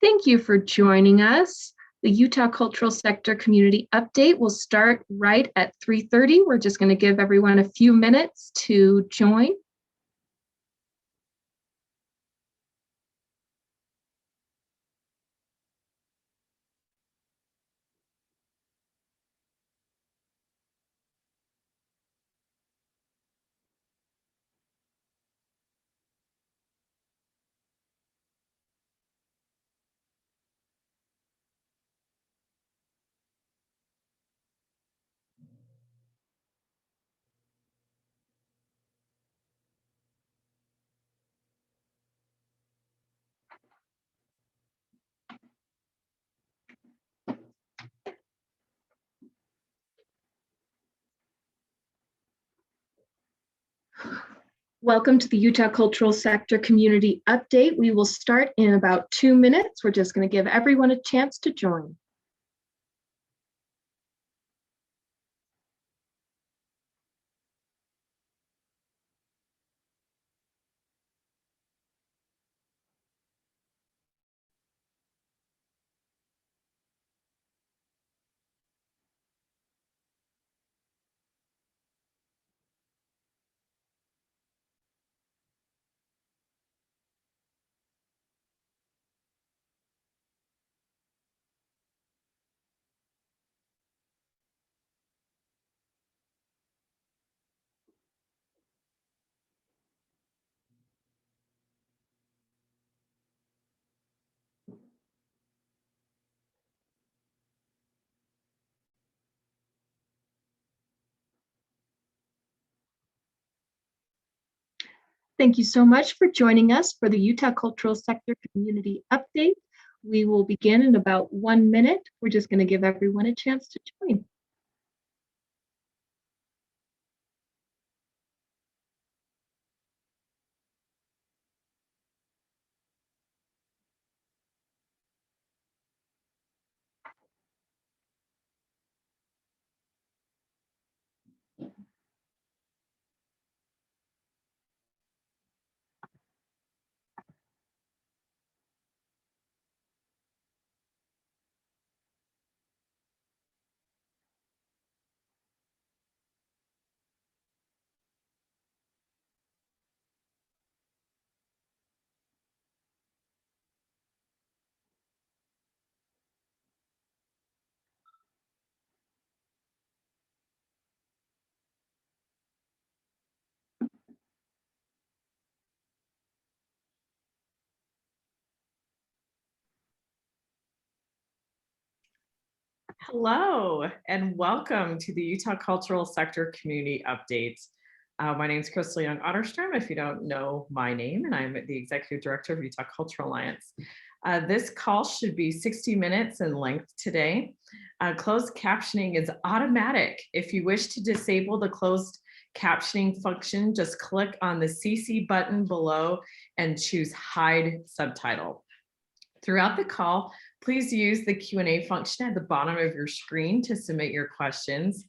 Thank you for joining us. The Utah Cultural Sector Community Update will start right at 3:30. We're just going to give everyone a few minutes to join. Welcome to the Utah Cultural Sector Community Update. We will start in about 2 minutes. We're just going to give everyone a chance to join. Thank you so much for joining us for the Utah Cultural Sector Community Update. We will begin in about 1 minute. We're just going to give everyone a chance to join. Hello, and welcome to the Utah Cultural Sector Community Update. My name is Crystal Young-Otterstrom, if you don't know my name, and I'm the Executive Director of Utah Cultural Alliance. This call should be 60 minutes in length today. Closed captioning is automatic. If you wish to disable the closed captioning function, just click on the CC button below and choose Hide Subtitle. Throughout the call, please use the Q&A function at the bottom of your screen to submit your questions.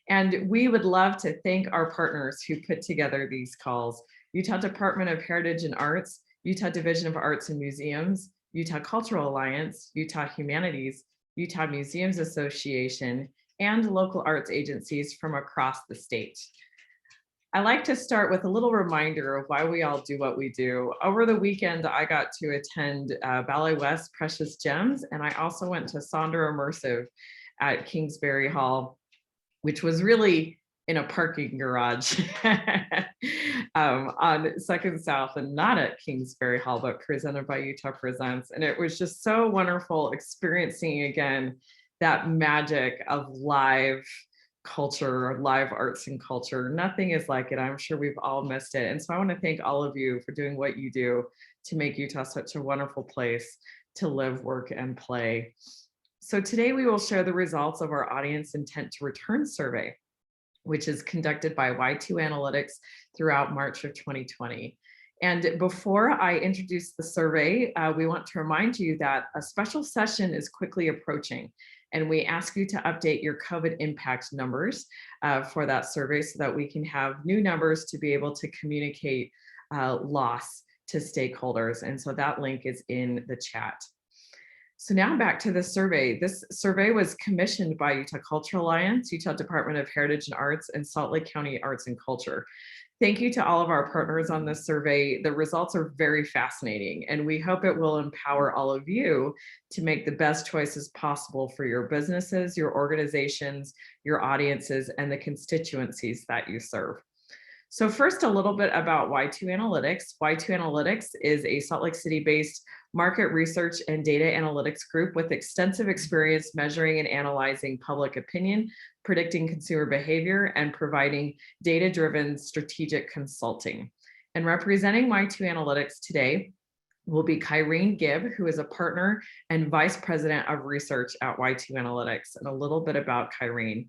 And we would love to thank our partners who put together these calls: Utah Department of Heritage and Arts, Utah Division of Arts and Museums, Utah Cultural Alliance, Utah Humanities, Utah Museums Association, and local arts agencies from across the state. I like to start with a little reminder of why we all do what we do. Over the weekend, I got to attend Ballet West Precious Gems, and I also went to Sonder Immersive at Kingsbury Hall, which was really in a parking garage on Second South, and not at Kingsbury Hall, but presented by Utah Presents. And it was just so wonderful experiencing again that magic of live culture, live arts and culture. Nothing is like it. I'm sure we've all missed it. And so I want to thank all of you for doing what you do to make Utah such a wonderful place to live, work, and play. So today we will share the results of our audience intent to return survey, which is conducted by Y2 Analytics throughout March of 2020. And before I introduce the survey, we want to remind you that a special session is quickly approaching, and we ask you to update your COVID impact numbers for that survey so that we can have new numbers to be able to communicate loss to stakeholders. And so that link is in the chat. So now back to the survey. This survey was commissioned by Utah Cultural Alliance, Utah Department of Heritage and Arts, and Salt Lake County Arts and Culture. Thank you to all of our partners on this survey. The results are very fascinating, and we hope it will empower all of you to make the best choices possible for your businesses, your organizations, your audiences, and the constituencies that you serve. So first, a little bit about Y2 Analytics. Y2 Analytics is a Salt Lake City-based market research and data analytics group with extensive experience measuring and analyzing public opinion, predicting consumer behavior, and providing data-driven strategic consulting. And representing Y2 Analytics today will be Kyrene Gibb, who is a partner and vice president of research at Y2 Analytics. And a little bit about Kyrene.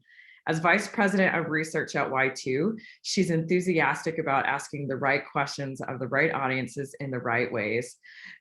As Vice President of Research at Y2, she's enthusiastic about asking the right questions of the right audiences in the right ways.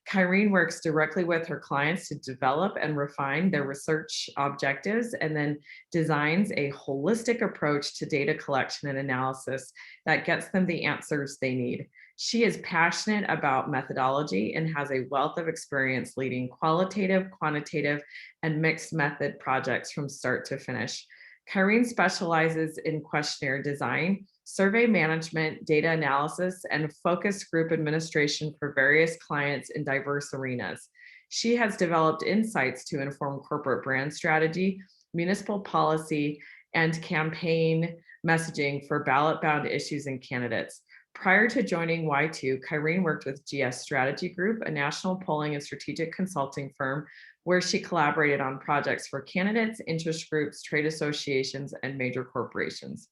Kyrene works directly with her clients to develop and refine their research objectives, and then designs a holistic approach to data collection and analysis that gets them the answers they need. She is passionate about methodology and has a wealth of experience leading qualitative, quantitative, and mixed method projects from start to finish. Kyrene specializes in questionnaire design, survey management, data analysis, and focus group administration for various clients in diverse arenas. She has developed insights to inform corporate brand strategy, municipal policy, and campaign messaging for ballot-bound issues and candidates. Prior to joining Y2, Kyrene worked with GS Strategy Group, a national polling and strategic consulting firm, where she collaborated on projects for candidates, interest groups, trade associations, and major corporations.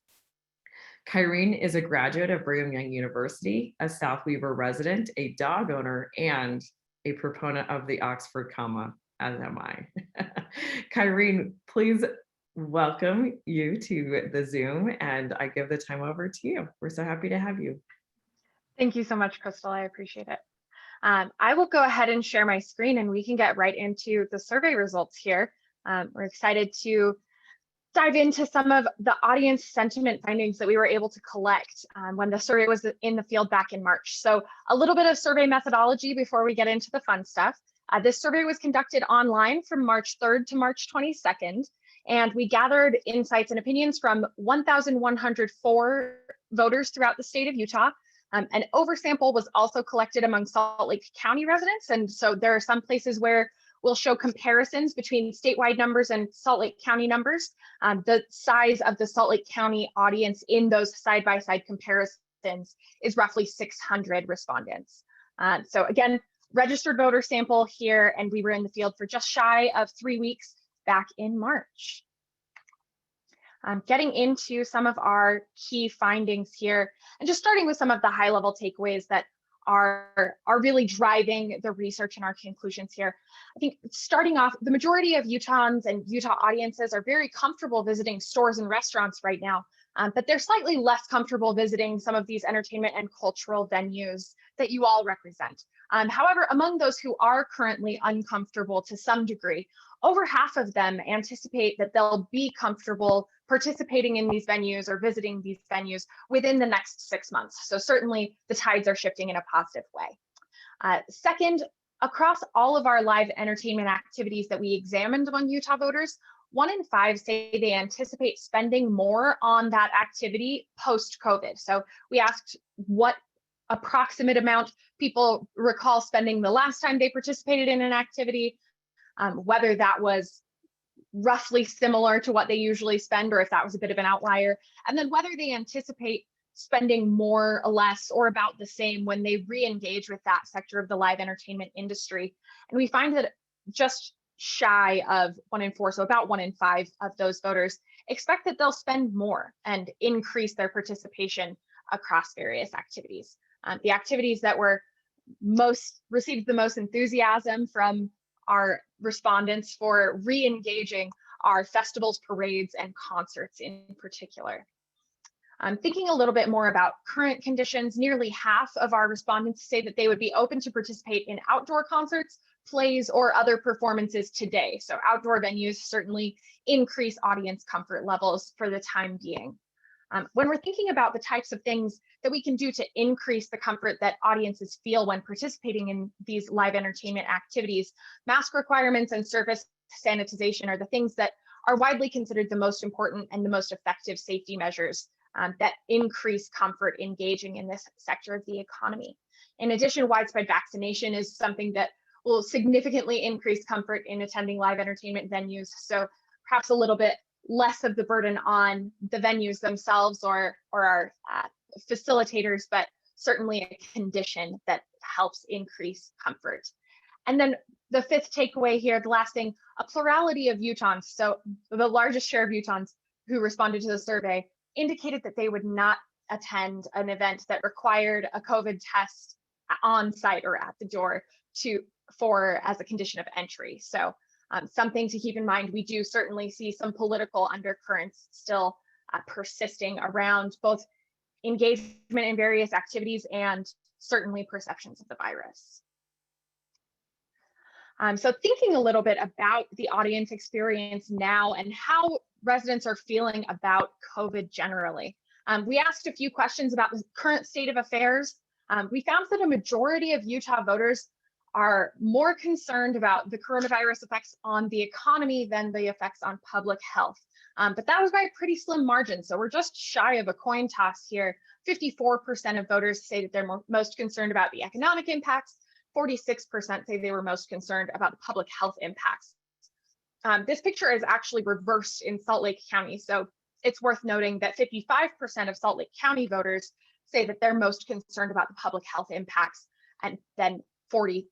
Kyrene is a graduate of Brigham Young University, a South Weaver resident, a dog owner, and a proponent of the Oxford comma, as am I. Kyrene, please welcome you to the Zoom, and I give the time over to you. We're so happy to have you. Thank you so much, Crystal. I appreciate it. I will go ahead and share my screen and we can get right into the survey results here. We're excited to dive into some of the audience sentiment findings that we were able to collect when the survey was in the field back in March. So a little bit of survey methodology before we get into the fun stuff. This survey was conducted online from March 3rd to March 22nd, and we gathered insights and opinions from 1,104 voters throughout the state of Utah. An oversample was also collected among Salt Lake County residents. And so there are some places where we'll show comparisons between statewide numbers and Salt Lake County numbers. The size of the Salt Lake County audience in those side-by-side comparisons is roughly 600 respondents. So again, registered voter sample here, and we were in the field for just shy of 3 weeks back in March. Getting into some of our key findings here, and just starting with some of the high-level takeaways that are really driving the research and our conclusions here. I think starting off, the majority of Utahns and Utah audiences are very comfortable visiting stores and restaurants right now, but they're slightly less comfortable visiting some of these entertainment and cultural venues that you all represent. However, among those who are currently uncomfortable to some degree, over half of them anticipate that they'll be comfortable participating in these venues or visiting these venues within the next 6 months. So certainly the tides are shifting in a positive way. Second, across all of our live entertainment activities that we examined among Utah voters, 1 in 5 say they anticipate spending more on that activity post-COVID. So we asked what approximate amount people recall spending the last time they participated in an activity, whether that was roughly similar to what they usually spend or if that was a bit of an outlier, and then whether they anticipate spending more or less or about the same when they re-engage with that sector of the live entertainment industry. And we find that just shy of 1 in 4, so about 1 in 5 of those voters expect that they'll spend more and increase their participation across various activities. The activities that were received the most enthusiasm from our respondents for re-engaging are festivals, parades, and concerts in particular. Thinking a little bit more about current conditions, nearly half of our respondents say that they would be open to participate in outdoor concerts, plays, or other performances today. So outdoor venues certainly increase audience comfort levels for the time being. When we're thinking about the types of things that we can do to increase the comfort that audiences feel when participating in these live entertainment activities, mask requirements and surface sanitization are the things that are widely considered the most important and the most effective safety measures that increase comfort engaging in this sector of the economy. In addition, widespread vaccination is something that will significantly increase comfort in attending live entertainment venues. So perhaps a little bit less of the burden on the venues themselves or our facilitators, but certainly a condition that helps increase comfort. And then the fifth takeaway here, the last thing, a plurality of Utahns. So the largest share of Utahns who responded to the survey indicated that they would not attend an event that required a COVID test on site or at the door as a condition of entry. So something to keep in mind. We do certainly see some political undercurrents still persisting around both engagement in various activities and certainly perceptions of the virus. So thinking a little bit about the audience experience now and how residents are feeling about COVID generally. We asked a few questions about the current state of affairs. We found that a majority of Utah voters are more concerned about the coronavirus effects on the economy than the effects on public health. But that was by a pretty slim margin. So we're just shy of a coin toss here. 54% of voters say that they're most concerned about the economic impacts. 46% say they were most concerned about the public health impacts. This picture is actually reversed in Salt Lake County. So it's worth noting that 55% of Salt Lake County voters say that they're most concerned about the public health impacts, and then 44%,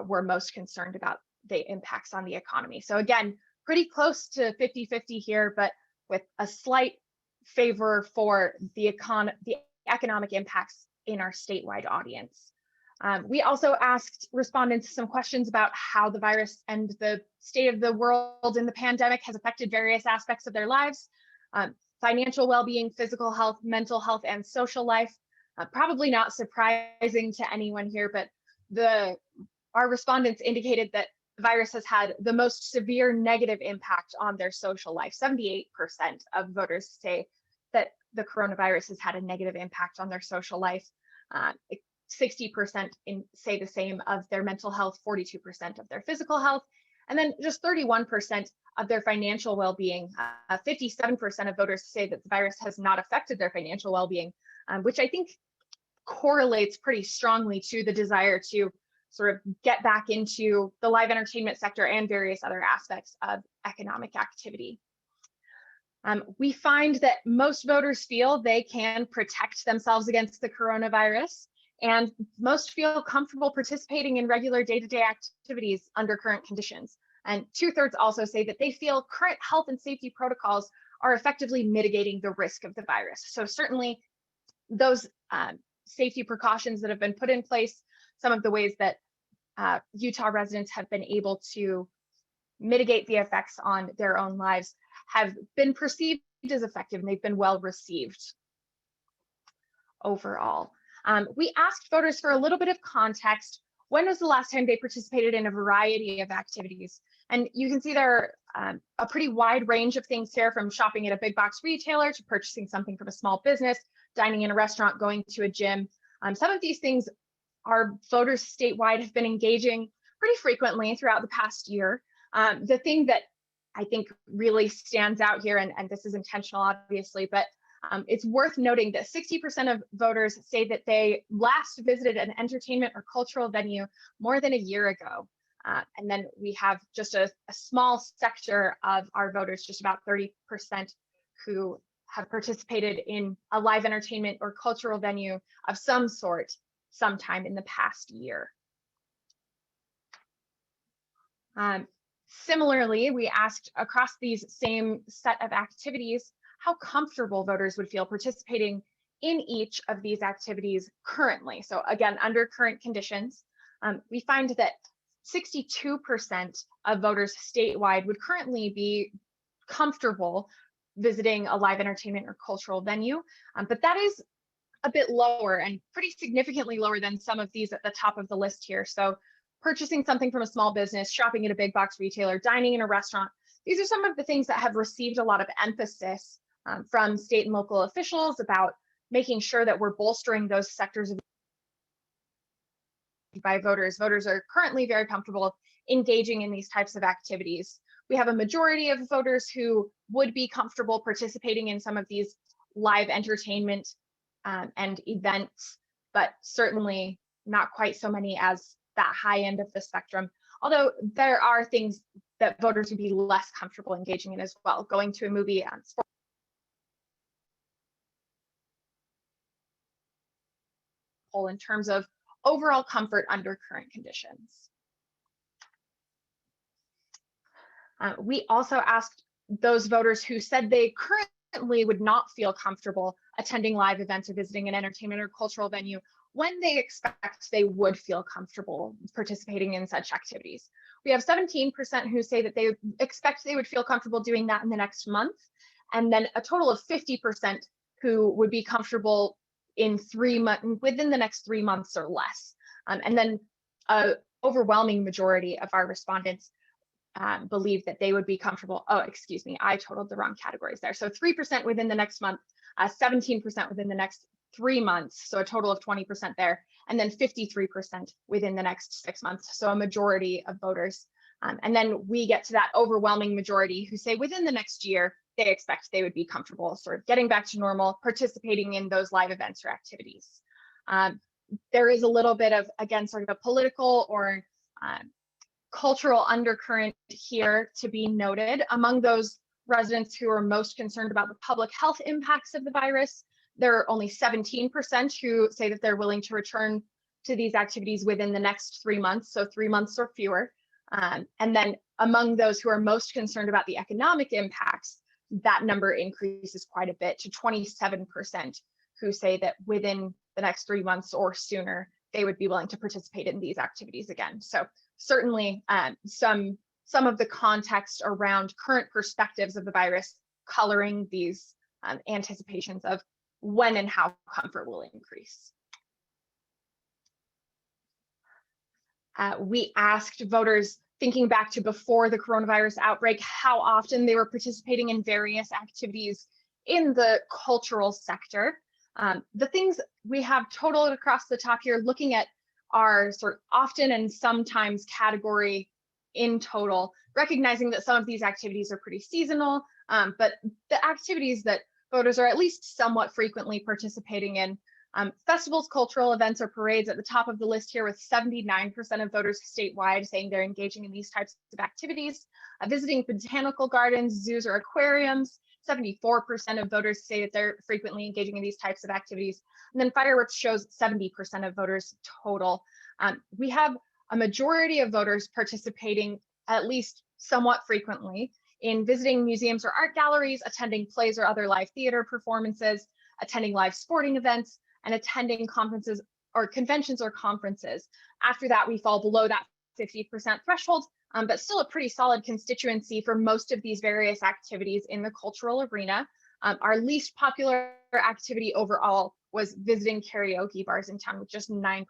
were most concerned about the impacts on the economy. So again, pretty close to 50-50 here, but with a slight favor for the economic impacts in our statewide audience. We also asked respondents some questions about how the virus and the state of the world in the pandemic has affected various aspects of their lives, financial well-being, physical health, mental health, and social life. Probably not surprising to anyone here, but our respondents indicated that the virus has had the most severe negative impact on their social life. 78% of voters say that the coronavirus has had a negative impact on their social life. 60% say the same of their mental health, 42% of their physical health, and then just 31% of their financial well-being. 57% of voters say that the virus has not affected their financial well-being, which I think correlates pretty strongly to the desire to sort of get back into the live entertainment sector and various other aspects of economic activity. We find that most voters feel they can protect themselves against the coronavirus, and most feel comfortable participating in regular day-to-day activities under current conditions. And 2/3 also say that they feel current health and safety protocols are effectively mitigating the risk of the virus. So certainly those safety precautions that have been put in place, some of the ways that Utah residents have been able to mitigate the effects on their own lives have been perceived as effective, and they've been well received overall. We asked voters for a little bit of context. When was the last time they participated in a variety of activities? And you can see there are a pretty wide range of things here, from shopping at a big box retailer to purchasing something from a small business, dining in a restaurant, going to a gym. Some of these things our voters statewide have been engaging pretty frequently throughout the past year. The thing that I think really stands out here, and this is intentional obviously, but it's worth noting that 60% of voters say that they last visited an entertainment or cultural venue more than a year ago. And then we have just a small sector of our voters, just about 30%, who have participated in a live entertainment or cultural venue of some sort sometime in the past year. Similarly, we asked across these same set of activities how comfortable voters would feel participating in each of these activities currently. So again, under current conditions, we find that 62% of voters statewide would currently be comfortable visiting a live entertainment or cultural venue, but that is a bit lower and pretty significantly lower than some of these at the top of the list here. So purchasing something from a small business, shopping at a big box retailer, dining in a restaurant, these are some of the things that have received a lot of emphasis from state and local officials about making sure that we're bolstering those sectors by voters. Voters are currently very comfortable engaging in these types of activities. We have a majority of voters who would be comfortable participating in some of these live entertainment and events, but certainly not quite so many as that high end of the spectrum. Although there are things that voters would be less comfortable engaging in as well, going to a movie and sports in terms of overall comfort under current conditions. We also asked those voters who said they currently would not feel comfortable attending live events or visiting an entertainment or cultural venue when they expect they would feel comfortable participating in such activities. We have 17% who say that they expect they would feel comfortable doing that in the next month, and then a total of 50% who would be comfortable in within the next 3 months or less. And then an overwhelming majority of our respondents believe that they would be comfortable. Oh, excuse me, I totaled the wrong categories there. So 3% within the next month, 17% within the next 3 months, so a total of 20% there, and then 53% within the next 6 months, so a majority of voters. And then we get to that overwhelming majority who say within the next year, they expect they would be comfortable sort of getting back to normal, participating in those live events or activities. There is a little bit of, again, sort of a political or cultural undercurrent here to be noted. Among those residents who are most concerned about the public health impacts of the virus, there are only 17% who say that they're willing to return to these activities within the next 3 months, so 3 months or fewer. And then among those who are most concerned about the economic impacts, that number increases quite a bit to 27% who say that within the next 3 months or sooner, they would be willing to participate in these activities again. So certainly some of the context around current perspectives of the virus coloring these anticipations of when and how comfort will increase. We asked voters, thinking back to before the coronavirus outbreak, how often they were participating in various activities in the cultural sector. The things we have totaled across the top here, looking at our sort of often and sometimes category in total, recognizing that some of these activities are pretty seasonal, but the activities that voters are at least somewhat frequently participating in. Festivals, cultural events, or parades at the top of the list here, with 79% of voters statewide saying they're engaging in these types of activities. Visiting botanical gardens, zoos, or aquariums, 74% of voters say that they're frequently engaging in these types of activities. And then fireworks shows 70% of voters total. We have a majority of voters participating at least somewhat frequently in visiting museums or art galleries, attending plays or other live theater performances, attending live sporting events, and attending conferences or conventions or conferences. After that, we fall below that 50% threshold, but still a pretty solid constituency for most of these various activities in the cultural arena. Our least popular activity overall was visiting karaoke bars in town, with just 9%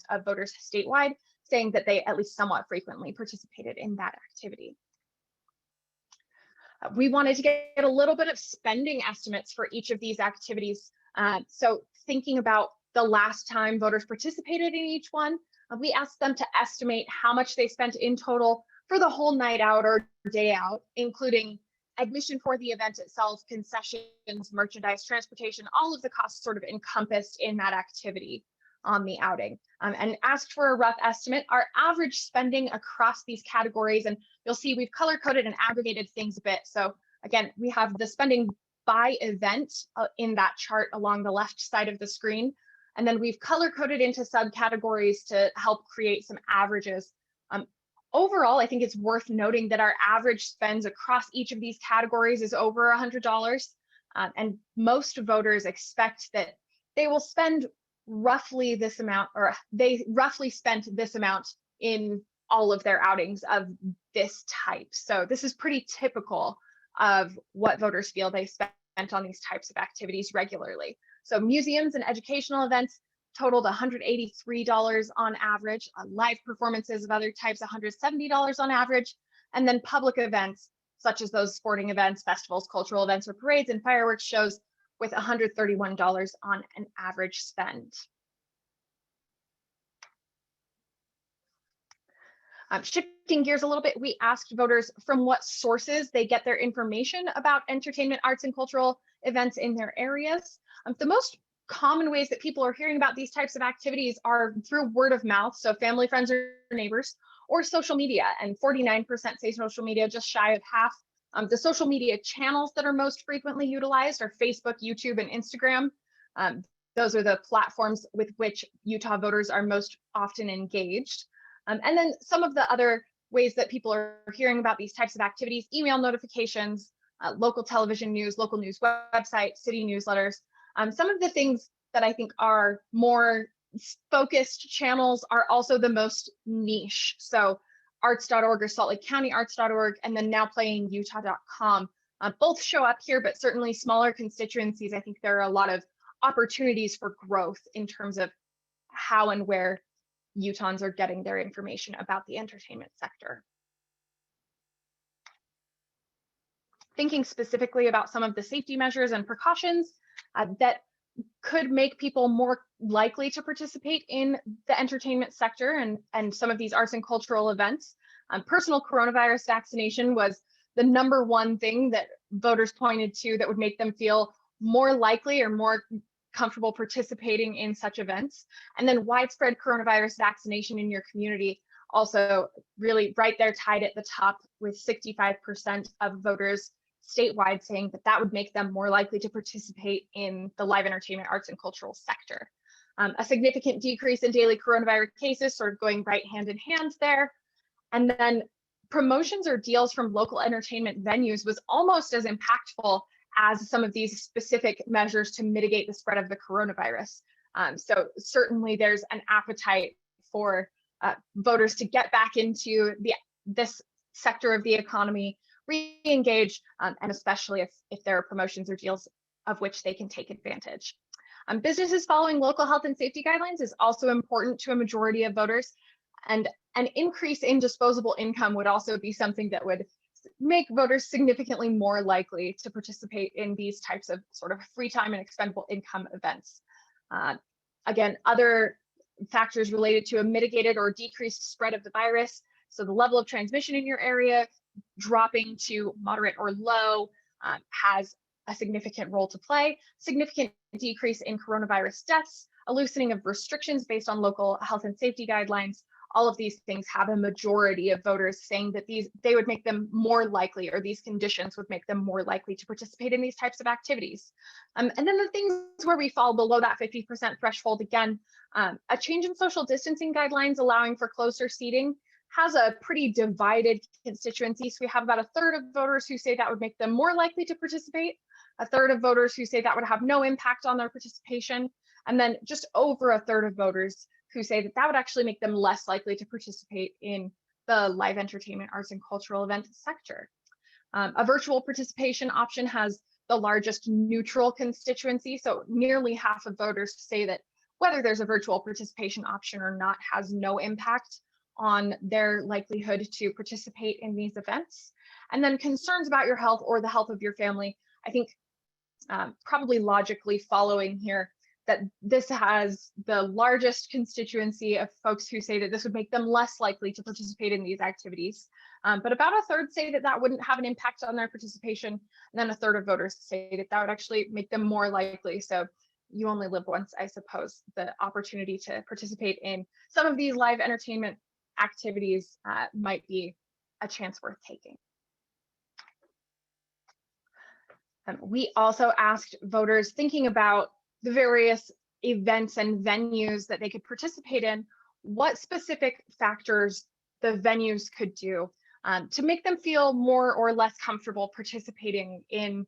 of voters statewide saying that they at least somewhat frequently participated in that activity. We wanted to get a little bit of spending estimates for each of these activities. So thinking about the last time voters participated in each one, we asked them to estimate how much they spent in total for the whole night out or day out, including admission for the event itself, concessions, merchandise, transportation, all of the costs sort of encompassed in that activity on the outing, and asked for a rough estimate. Our average spending across these categories, and you'll see we've color coded and aggregated things a bit. So again, we have the spending by event in that chart along the left side of the screen. And then we've color coded into subcategories to help create some averages. Overall, I think it's worth noting that our average spends across each of these categories is over $100. And most voters expect that they will spend roughly this amount, or they roughly spent this amount in all of their outings of this type. So this is pretty typical of what voters feel they spent on these types of activities regularly. So museums and educational events totaled $183 on average, live performances of other types, $170 on average, and then public events such as those sporting events, festivals, cultural events, or parades and fireworks shows, with $131 on an average spend. Shifting gears a little bit, we asked voters from what sources they get their information about entertainment, arts, and cultural events in their areas. The most common ways that people are hearing about these types of activities are through word of mouth, so family, friends, or neighbors, or social media, and 49% say social media, just shy of half. The social media channels that are most frequently utilized are Facebook, YouTube, and Instagram. Those are the platforms with which Utah voters are most often engaged. And then some of the other ways that people are hearing about these types of activities: email notifications, local television news, local news website, city newsletters. Some of the things that I think are more focused channels are also the most niche. So arts.org or Salt Lake County Arts.org, and then nowplayingutah.com. Both show up here, but certainly smaller constituencies, I think there are a lot of opportunities for growth in terms of how and where Utahns are getting their information about the entertainment sector. Thinking specifically about some of the safety measures and precautions that could make people more likely to participate in the entertainment sector and some of these arts and cultural events. Personal coronavirus vaccination was the #1 thing that voters pointed to that would make them feel more likely or more comfortable participating in such events. And then widespread coronavirus vaccination in your community, also really right there tied at the top, with 65% of voters statewide saying that that would make them more likely to participate in the live entertainment, arts, and cultural sector. A significant decrease in daily coronavirus cases, sort of going right hand in hand there. And then promotions or deals from local entertainment venues was almost as impactful as some of these specific measures to mitigate the spread of the coronavirus. So certainly there's an appetite for voters to get back into this sector of the economy, re-engage, and especially if there are promotions or deals of which they can take advantage. Businesses following local health and safety guidelines is also important to a majority of voters, and an increase in disposable income would also be something that would make voters significantly more likely to participate in these types of sort of free time and expendable income events. Again, other factors related to a mitigated or decreased spread of the virus. So the level of transmission in your area dropping to moderate or low has a significant role to play. Significant decrease in coronavirus deaths, a loosening of restrictions based on local health and safety guidelines. All of these things have a majority of voters saying that they would make them more likely, or these conditions would make them more likely to participate in these types of activities. And then the things where we fall below that 50% threshold, again, a change in social distancing guidelines allowing for closer seating has a pretty divided constituency. So we have about 1/3 of voters who say that would make them more likely to participate, 1/3 of voters who say that would have no impact on their participation, and then just over 1/3 of voters who say that that would actually make them less likely to participate in the live entertainment, arts, and cultural event sector. A virtual participation option has the largest neutral constituency, so nearly half of voters say that whether there's a virtual participation option or not has no impact on their likelihood to participate in these events. And then concerns about your health or the health of your family, I think probably logically following here, that this has the largest constituency of folks who say that this would make them less likely to participate in these activities. But about 1/3 say that that wouldn't have an impact on their participation. And then 1/3 of voters say that that would actually make them more likely. So you only live once, I suppose. The opportunity to participate in some of these live entertainment activities might be a chance worth taking. We also asked voters, thinking about the various events and venues that they could participate in, what specific factors the venues could do to make them feel more or less comfortable participating in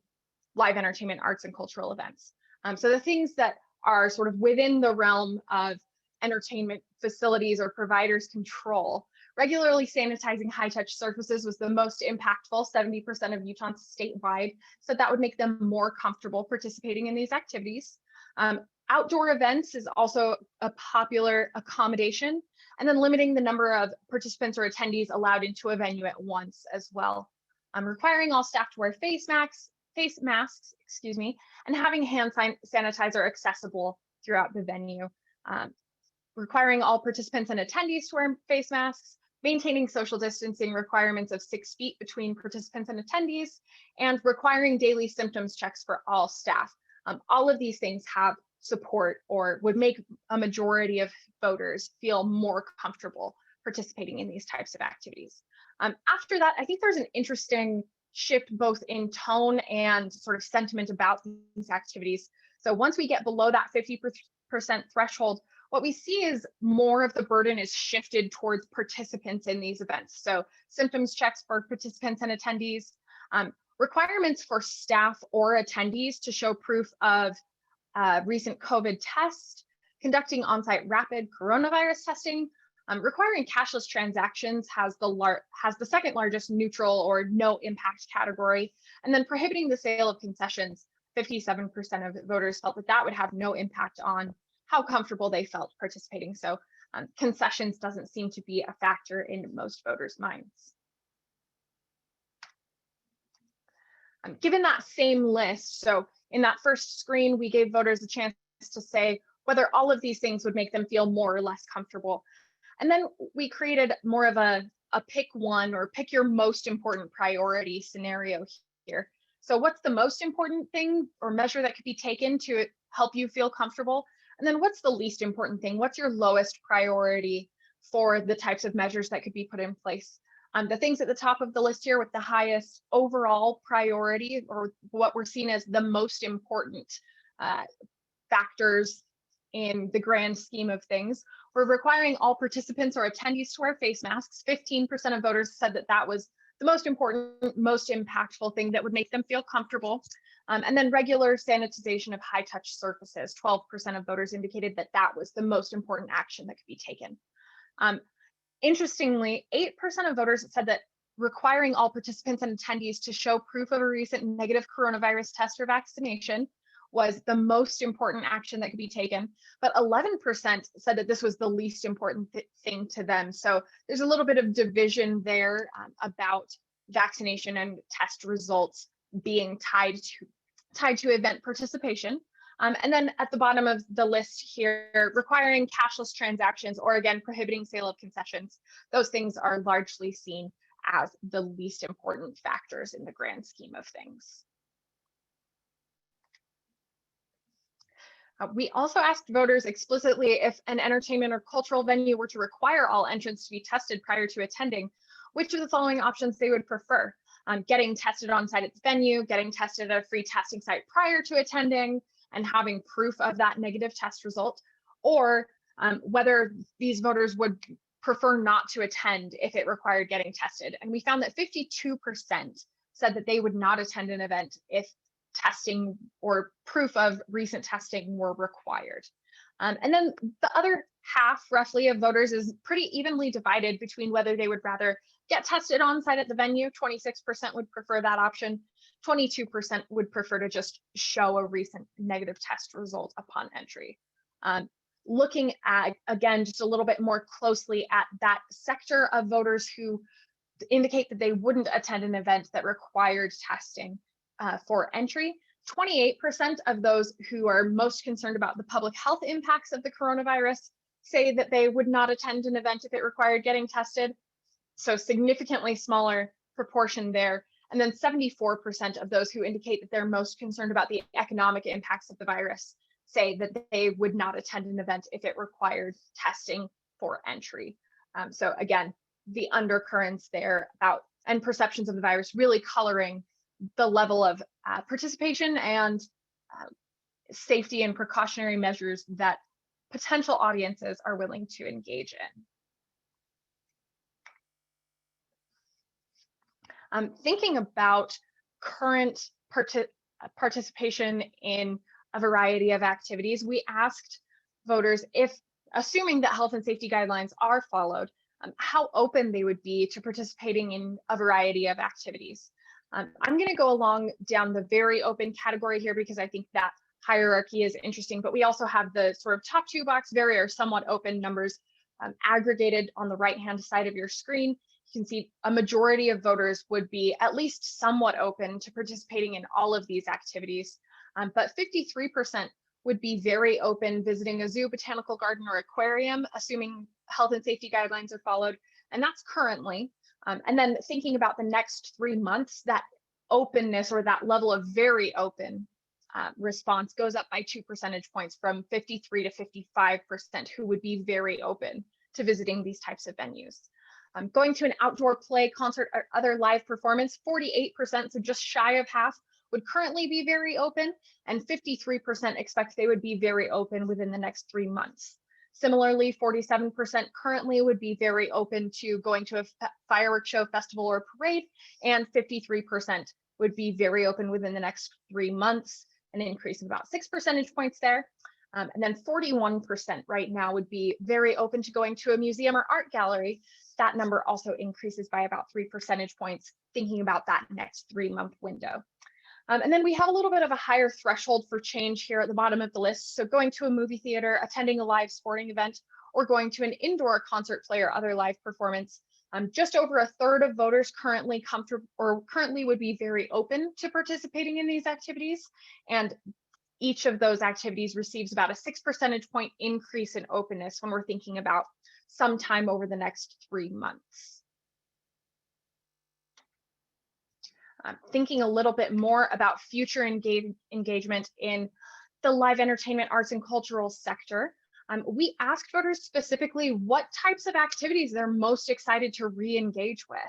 live entertainment, arts, and cultural events. So the things that are sort of within the realm of entertainment facilities or providers' control. Regularly sanitizing high-touch surfaces was the most impactful. 70% of Utahns statewide said that would make them more comfortable participating in these activities. Outdoor events is also a popular accommodation, and then limiting the number of participants or attendees allowed into a venue at once as well. requiring all staff to wear face masks, excuse me, and having hand sanitizer accessible throughout the venue. Requiring all participants and attendees to wear face masks, maintaining social distancing requirements of 6 feet between participants and attendees, and requiring daily symptoms checks for all staff. All of these things have support or would make a majority of voters feel more comfortable participating in these types of activities. After that, I think there's an interesting shift both in tone and sort of sentiment about these activities. So once we get below that 50% threshold, what we see is more of the burden is shifted towards participants in these events. So symptoms checks for participants and attendees, requirements for staff or attendees to show proof of recent COVID test, conducting on-site rapid coronavirus testing, requiring cashless transactions has the second largest neutral or no impact category, and then prohibiting the sale of concessions. 57% of voters felt that that would have no impact on how comfortable they felt participating. So concessions doesn't seem to be a factor in most voters' minds. Given that same list, so in that first screen, we gave voters a chance to say whether all of these things would make them feel more or less comfortable. And then we created more of a pick one or pick your most important priority scenario here. So what's the most important thing or measure that could be taken to help you feel comfortable? And then what's the least important thing? What's your lowest priority for the types of measures that could be put in place? The things at the top of the list here with the highest overall priority, or what we're seeing as the most important factors in the grand scheme of things, we're requiring all participants or attendees to wear face masks. 15% of voters said that that was the most important, most impactful thing that would make them feel comfortable. And then regular sanitization of high touch surfaces. 12% of voters indicated that that was the most important action that could be taken. Interestingly, 8% of voters said that requiring all participants and attendees to show proof of a recent negative coronavirus test or vaccination was the most important action that could be taken, but 11% said that this was the least important thing to them. So there's a little bit of division there about vaccination and test results being tied to event participation. And then at the bottom of the list here, requiring cashless transactions or again, prohibiting sale of concessions. Those things are largely seen as the least important factors in the grand scheme of things. We also asked voters explicitly if an entertainment or cultural venue were to require all entrants to be tested prior to attending, which of the following options they would prefer. Getting tested on site at the venue, getting tested at a free testing site prior to attending, and having proof of that negative test result, or whether these voters would prefer not to attend if it required getting tested. And we found that 52% said that they would not attend an event if testing or proof of recent testing were required. And then the other half roughly of voters is pretty evenly divided between whether they would rather get tested on site at the venue. 26% would prefer that option. 22% would prefer to just show a recent negative test result upon entry. Looking at, again, just a little bit more closely at that sector of voters who indicate that they wouldn't attend an event that required testing for entry, 28% of those who are most concerned about the public health impacts of the coronavirus say that they would not attend an event if it required getting tested. So significantly smaller proportion there. And then 74% of those who indicate that they're most concerned about the economic impacts of the virus say that they would not attend an event if it required testing for entry. So again, the undercurrents there about and perceptions of the virus really coloring the level of participation and safety and precautionary measures that potential audiences are willing to engage in. Thinking about current participation in a variety of activities, we asked voters if, assuming that health and safety guidelines are followed, how open they would be to participating in a variety of activities. I'm going to go along down the very open category here because I think that hierarchy is interesting, but we also have the sort of top two box, very or somewhat open numbers aggregated on the right-hand side of your screen. You can see a majority of voters would be at least somewhat open to participating in all of these activities, but 53% would be very open visiting a zoo, botanical garden, or aquarium, assuming health and safety guidelines are followed, and that's currently. And then thinking about the next 3 months, that openness or that level of very open response goes up by 2 percentage points from 53 to 55% who would be very open to visiting these types of venues. Going to an outdoor play, concert, or other live performance, 48%, so just shy of half, would currently be very open, and 53% expect they would be very open within the next 3 months. Similarly, 47% currently would be very open to going to a fireworks show, festival, or parade, and 53% would be very open within the next 3 months, an increase of about 6 percentage points there. And then 41% right now would be very open to going to a museum or art gallery. That number also increases by about 3 percentage points, thinking about that next 3-month window. And then we have a little bit of a higher threshold for change here at the bottom of the list. So going to a movie theater, attending a live sporting event, or going to an indoor concert, play, or other live performance. Just over a third of voters currently would be very open to participating in these activities. And each of those activities receives about a 6 percentage point increase in openness when we're thinking about sometime over the next 3 months. Thinking a little bit more about future engagement in the live entertainment, arts, and cultural sector, we asked voters specifically what types of activities they're most excited to re-engage with.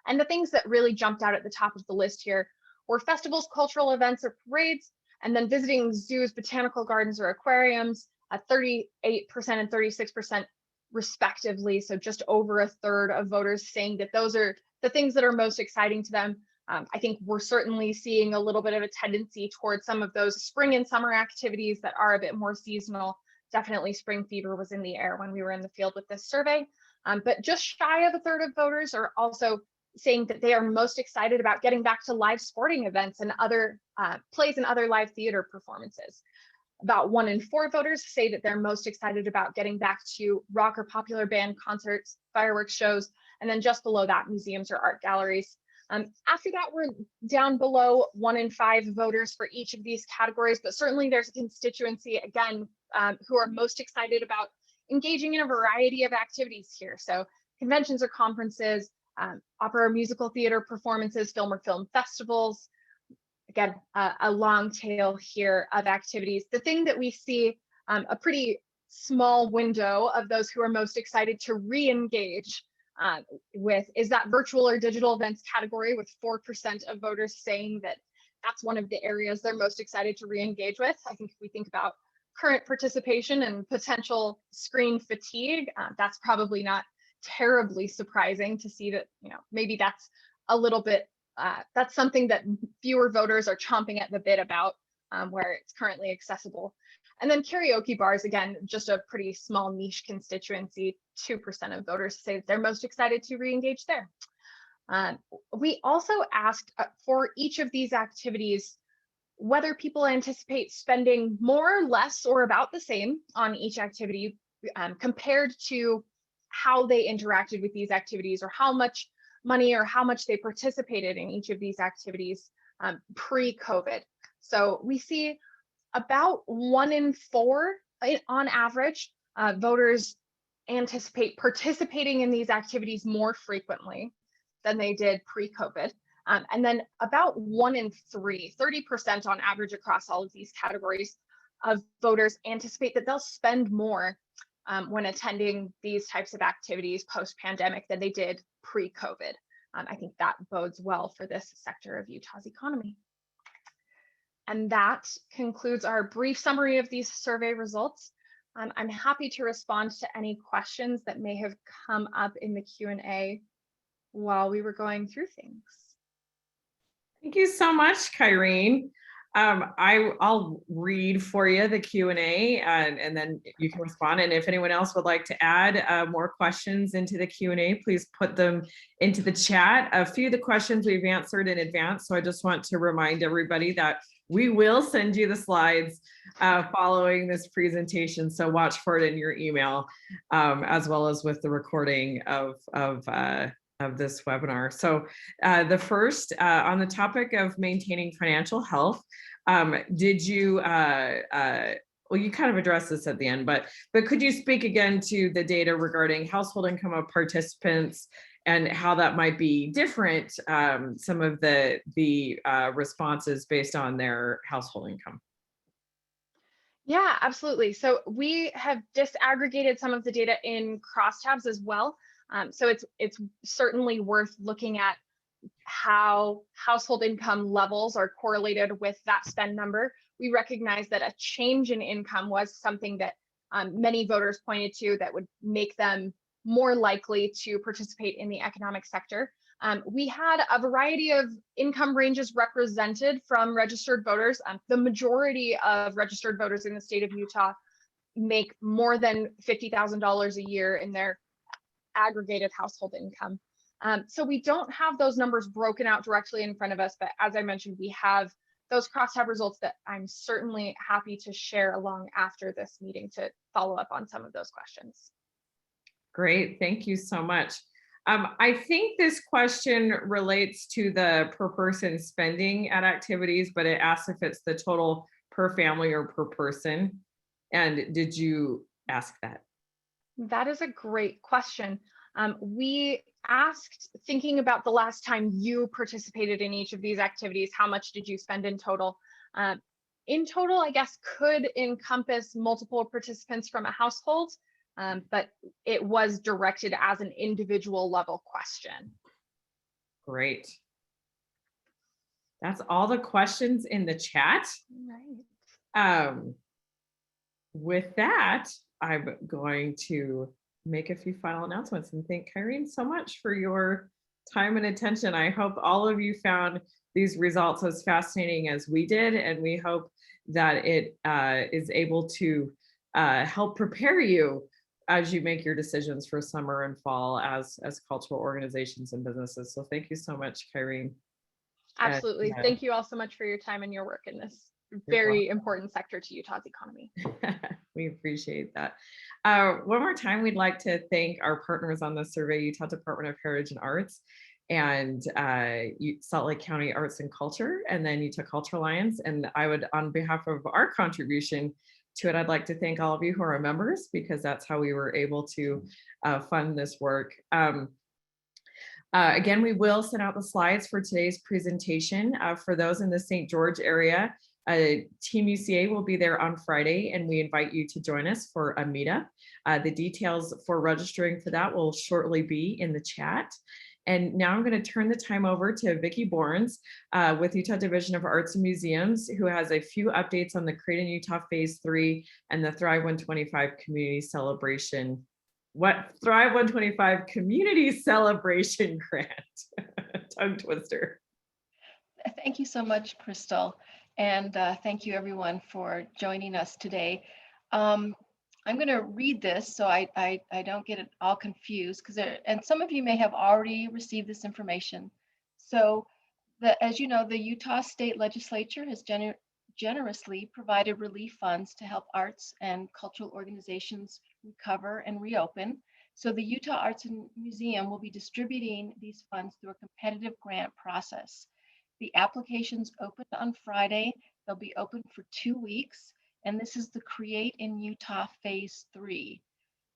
And the things that really jumped out at the top of the list here were festivals, cultural events, or parades, and then visiting zoos, botanical gardens, or aquariums, 38% and 36% respectively. So just over a third of voters saying that those are the things that are most exciting to them. I think we're certainly seeing a little bit of a tendency towards some of those spring and summer activities that are a bit more seasonal. Definitely spring fever was in the air when we were in the field with this survey, but just shy of a third of voters are also saying that they are most excited about getting back to live sporting events and other plays and other live theater performances. About 1 in 4 voters say that they're most excited about getting back to rock or popular band concerts, fireworks shows, and then just below that, museums or art galleries. After that, we're down below 1 in 5 voters for each of these categories, but certainly there's a constituency, again, who are most excited about engaging in a variety of activities here. So conventions or conferences, opera or musical theater performances, film or film festivals. Again, a long tail here of activities. The thing that we see a pretty small window of those who are most excited to re-engage with is that virtual or digital events category, with 4% of voters saying that that's one of the areas they're most excited to re-engage with. I think if we think about current participation and potential screen fatigue, that's probably not terribly surprising to see that, maybe that's a little bit, that's something that fewer voters are chomping at the bit about, where it's currently accessible. And then karaoke bars, again, just a pretty small niche constituency. 2% of voters say that they're most excited to re-engage there. We also asked for each of these activities whether people anticipate spending more, less, or about the same on each activity compared to how they interacted with these activities, or how much money or how much they participated in each of these activities pre-COVID. So we see about 1 in 4 on average, voters anticipate participating in these activities more frequently than they did pre-COVID. And then about 1 in 3, 30% on average across all of these categories of voters anticipate that they'll spend more when attending these types of activities post-pandemic than they did pre-COVID. I think that bodes well for this sector of Utah's economy. And that concludes our brief summary of these survey results. I'm happy to respond to any questions that may have come up in the Q&A while we were going through things. Thank you so much, Kyrene. I'll read for you the Q&A and then you can respond. And if anyone else would like to add more questions into the Q&A, please put them into the chat. A few of the questions we've answered in advance, so I just want to remind everybody that we will send you the slides following this presentation, so watch for it in your email, as well as with the recording of of this webinar. So the first, on the topic of maintaining financial health, did you, well, you kind of addressed this at the end, but could you speak again to the data regarding household income of participants and how that might be different, some of the responses based on their household income? Yeah, absolutely. So we have disaggregated some of the data in crosstabs as well. So it's certainly worth looking at how household income levels are correlated with that spend number. We recognize that a change in income was something that many voters pointed to that would make them more likely to participate in the economic sector. We had a variety of income ranges represented from registered voters. The majority of registered voters in the state of Utah make more than $50,000 a year in their aggregated household income. So we don't have those numbers broken out directly in front of us, but as I mentioned, we have those crosstab results that I'm certainly happy to share along after this meeting to follow up on some of those questions. Great, thank you so much. I think this question relates to the per person spending at activities, but it asks if it's the total per family or per person. And did you ask that? That is a great question. We asked, thinking about the last time you participated in each of these activities, how much did you spend in total? In total, I guess, could encompass multiple participants from a household, but it was directed as an individual level question. Great. That's all the questions in the chat. Right. With that, I'm going to make a few final announcements and thank Kyrene so much for your time and attention. I hope all of you found these results as fascinating as we did, and we hope that it is able to help prepare you as you make your decisions for summer and fall as cultural organizations and businesses. So thank you so much, Kyrene. Absolutely. Thank you all so much for your time and your work in this very important sector to Utah's economy. We appreciate that. One more time, we'd like to thank our partners on the survey, Utah Department of Heritage and Arts, and Salt Lake County Arts and Culture, and then Utah Cultural Alliance. And I would, on behalf of our contribution to it, I'd like to thank all of you who are members, because that's how we were able to fund this work. Again, we will send out the slides for today's presentation. For those in the St. George area, Team UCA will be there on Friday, and we invite you to join us for a meetup. The details for registering for that will shortly be in the chat. And now I'm going to turn the time over to Vicki Borns with Utah Division of Arts and Museums, who has a few updates on the Create in Utah Phase 3 and the Thrive 125 Community Celebration. What Thrive 125 Community Celebration Grant. Tongue twister. Thank you so much, Crystal. And thank you everyone for joining us today. I'm going to read this so I don't get it all confused, and some of you may have already received this information. So as you know, the Utah State Legislature has generously provided relief funds to help arts and cultural organizations recover and reopen. So the Utah Arts and Museum will be distributing these funds through a competitive grant process. The applications opened on Friday. They'll be open for 2 weeks, and this is the Create in Utah Phase 3.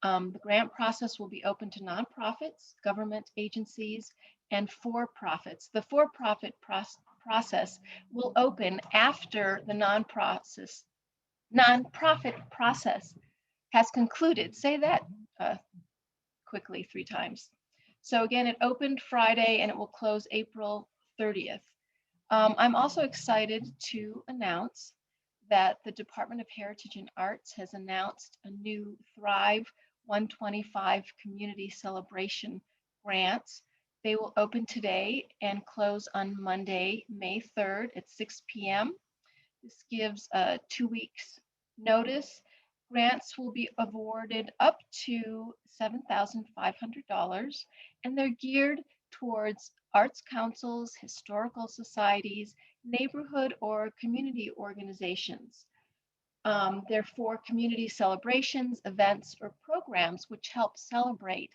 The grant process will be open to nonprofits, government agencies, and for-profits. The for-profit process will open after the nonprofit process has concluded. Say that quickly 3 times. So again, it opened Friday and it will close April 30th. I'm also excited to announce that the Department of Heritage and Arts has announced a new Thrive 125 Community Celebration grants. They will open today and close on Monday, May 3rd at 6 p.m. This gives 2 weeks notice. Grants will be awarded up to $7,500, and they're geared towards arts councils, historical societies, neighborhood or community organizations. They're for community celebrations, events, or programs which help celebrate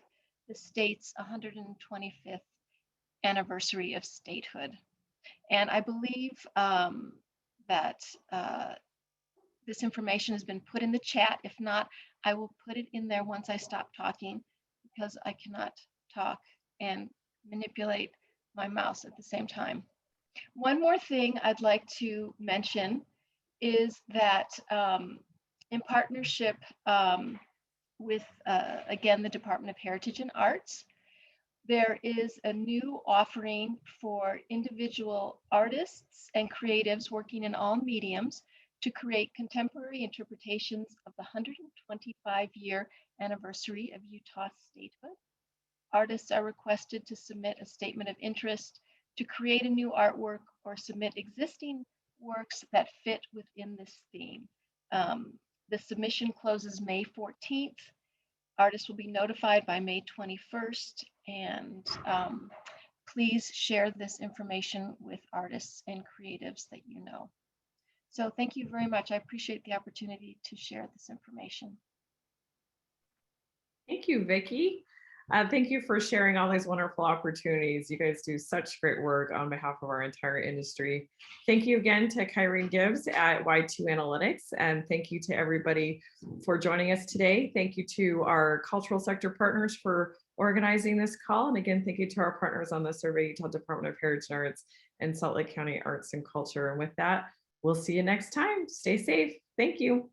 the state's 125th anniversary of statehood. And I believe that this information has been put in the chat. If not, I will put it in there once I stop talking, because I cannot talk and manipulate my mouse at the same time. One more thing I'd like to mention is that in partnership with, again, the Department of Heritage and Arts, there is a new offering for individual artists and creatives working in all mediums to create contemporary interpretations of the 125-year anniversary of Utah statehood. Artists are requested to submit a statement of interest to create a new artwork or submit existing works that fit within this theme. The submission closes May 14th. Artists will be notified by May 21st, and please share this information with artists and creatives that you know. So thank you very much. I appreciate the opportunity to share this information. Thank you, Vicki. Thank you for sharing all these wonderful opportunities. You guys do such great work on behalf of our entire industry. Thank you again to Kyrene Gibbs at Y2 Analytics, and thank you to everybody for joining us today. Thank you to our cultural sector partners for organizing this call. And again, thank you to our partners on the survey, Utah Department of Heritage and Arts and Salt Lake County Arts and Culture. And with that, we'll see you next time. Stay safe. Thank you.